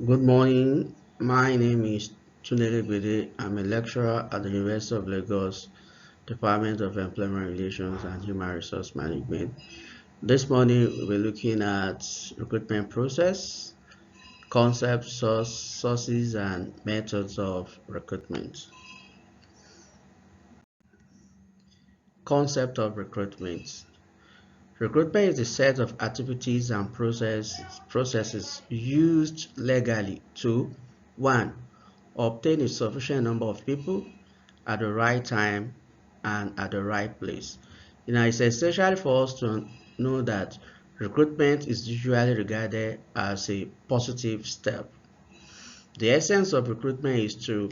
Good morning. My name is Tunde Bede. I'm a lecturer at the University of Lagos, Department of Employment Relations and Human Resource Management. This morning, we're looking at recruitment process, concepts, sources, and methods of recruitment. Concept of recruitment. Recruitment is a set of activities and processes used legally to 1. Obtain a sufficient number of people at the right time and at the right place. It's essential for us to know that recruitment is usually regarded as a positive step. The essence of recruitment is to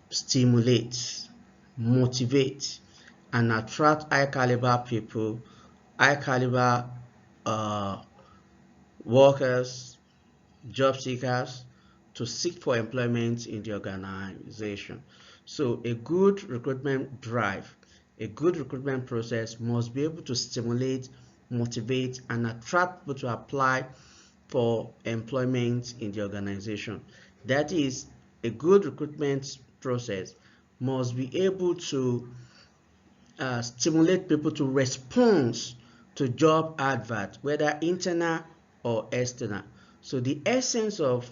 stimulate, motivate, and attract high caliber people, high caliber uh, workers, job seekers to seek for employment in the organization. So a good recruitment drive, a good recruitment process must be able to stimulate, motivate, and attract people to apply for employment in the organization. That is, a good recruitment process must be able to stimulate people to respond to job advert, whether internal or external. So the essence of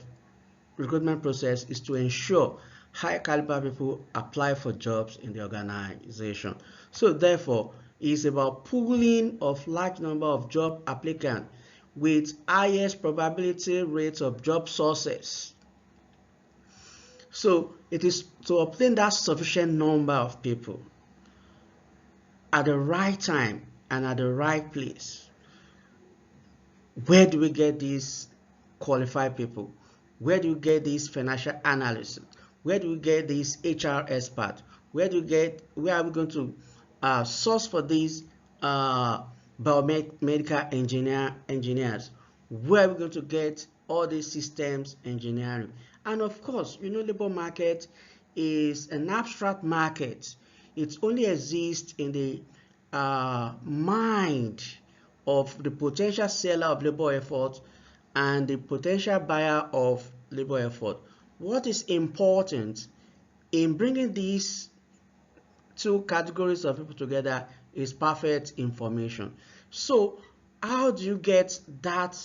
recruitment process is to ensure high caliber people apply for jobs in the organization. So therefore, it's about pooling of large number of job applicants with highest probability rates of job sources. So it is to obtain that sufficient number of people at the right time and at the right place. Where do we get these qualified people? Where do we get these financial analysts? Where do we get these HR experts? Where are we going to source for these biomedical engineers? Where are we going to get all these systems engineering? And of course, labor market is an abstract market. It only exists in the mind of the potential seller of labor effort and the potential buyer of labor effort. What is important in bringing these two categories of people together is perfect information. So how do you get that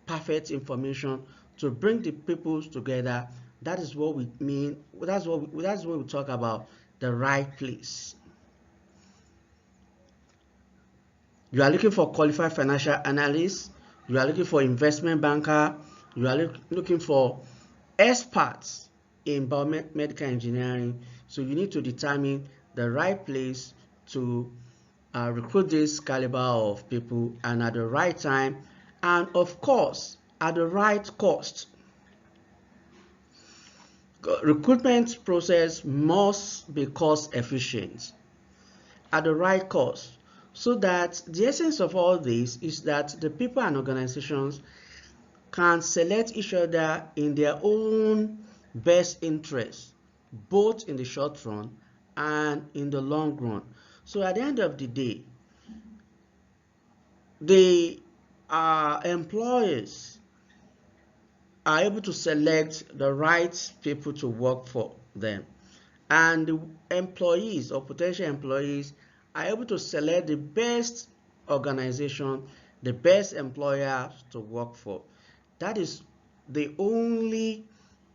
perfect information to bring the people together? That is what we mean. That's what we talk about the right place. You are looking for qualified financial analysts, you are looking for investment banker, you are looking for experts in biomedical engineering. So you need to determine the right place to recruit this caliber of people and at the right time, and of course at the right cost. Recruitment process must be cost efficient at the right cost, so that the essence of all this is that the people and organizations can select each other in their own best interest, both in the short run and in the long run. So at the end of the day, the employers are able to select the right people to work for them, and the employees or potential employees are able to select the best organization, the best employer to work for. That is the only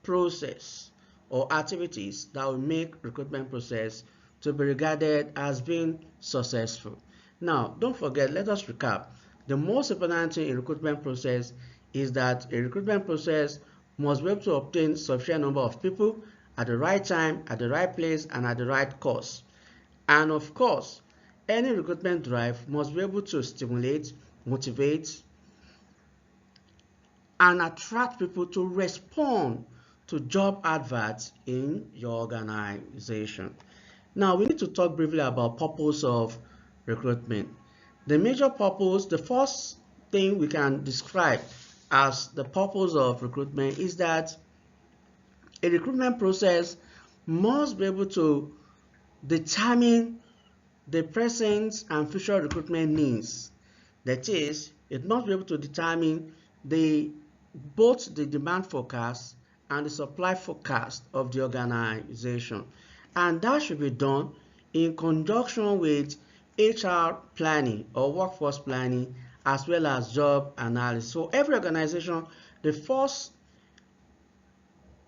process or activities that will make recruitment process to be regarded as being successful. Now, don't forget, let us recap. The most important thing in recruitment process is that a recruitment process must be able to obtain sufficient number of people at the right time, at the right place, and at the right cost. And of course, any recruitment drive must be able to stimulate, motivate, and attract people to respond to job adverts in your organization. Now, we need to talk briefly about purpose of recruitment. The major purpose, the first thing we can describe as the purpose of recruitment is that a recruitment process must be able to determine the present and future recruitment needs. That is, it must be able to determine the both the demand forecast and the supply forecast of the organization. And that should be done in conjunction with HR planning or workforce planning, as well as job analysis. So every organization, the first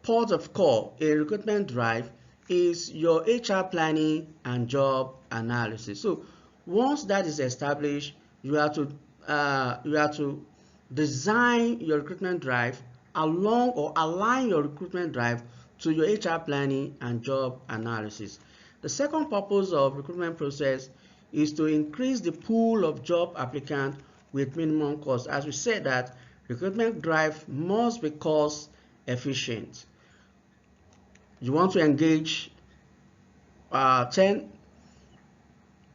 port of call in recruitment drive is your HR planning and job analysis. So once that is established, you have to design your recruitment drive along or align your recruitment drive to your HR planning and job analysis. The second purpose of recruitment process is to increase the pool of job applicants with minimum cost. As we said, that recruitment drive must be cost efficient. You want to engage 10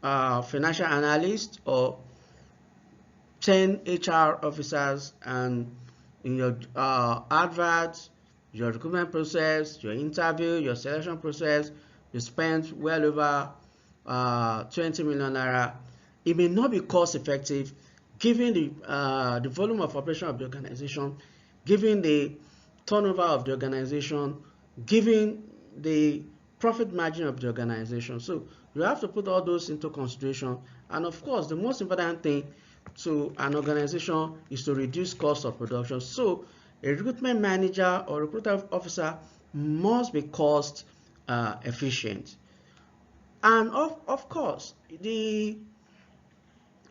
financial analysts or 10 HR officers, and in your adverts, your recruitment process, your interview, your selection process, you spend well over 20 million naira. It may not be cost effective given the volume of operation of the organization, given the turnover of the organization, given the profit margin of the organization. So you have to put all those into consideration. And of course, the most important thing to an organization is to reduce cost of production. So a recruitment manager or recruitment officer must be cost efficient. And of course, the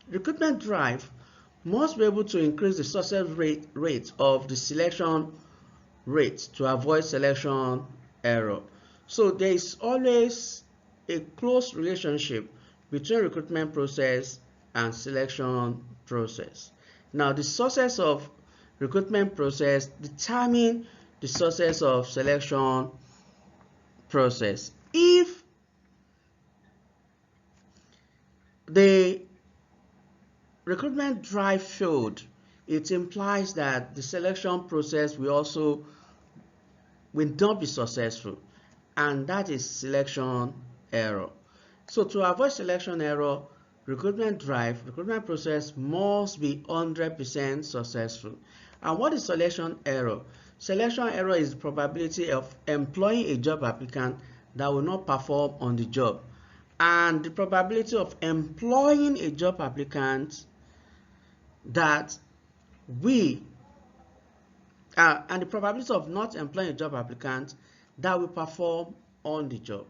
recruitment drive must be able to increase the success rate of the selection rate to avoid selection error. So there is always a close relationship between recruitment process and selection process. Now, the success of recruitment process determine the success of selection process. If the recruitment drive failed, it implies that the selection process will not be successful, and that is selection error. So to avoid selection error, recruitment process must be 100% successful. And what is selection error? Selection error is the probability of employing a job applicant that will not perform on the job, and the probability of employing a job applicant that and the probability of not employing a job applicant that will perform on the job.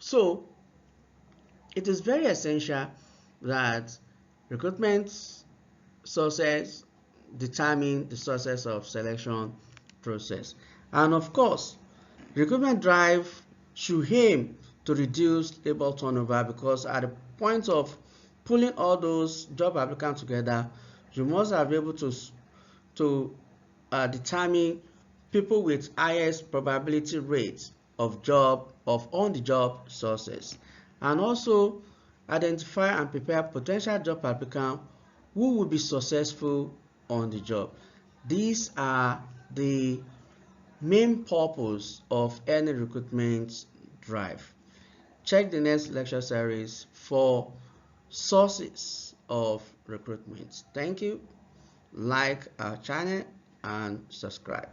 So it is very essential that recruitment success determine the success of selection process. And of course, recruitment drive should aim to reduce labor turnover, because at the point of pulling all those job applicants together, you must have been able to determine people with highest probability rates of on-the-job success, and also identify and prepare potential job applicants who will be successful on the job. These are the main purpose of any recruitment drive. Check the next lecture series for sources of recruitment. Thank you. Like our channel and subscribe.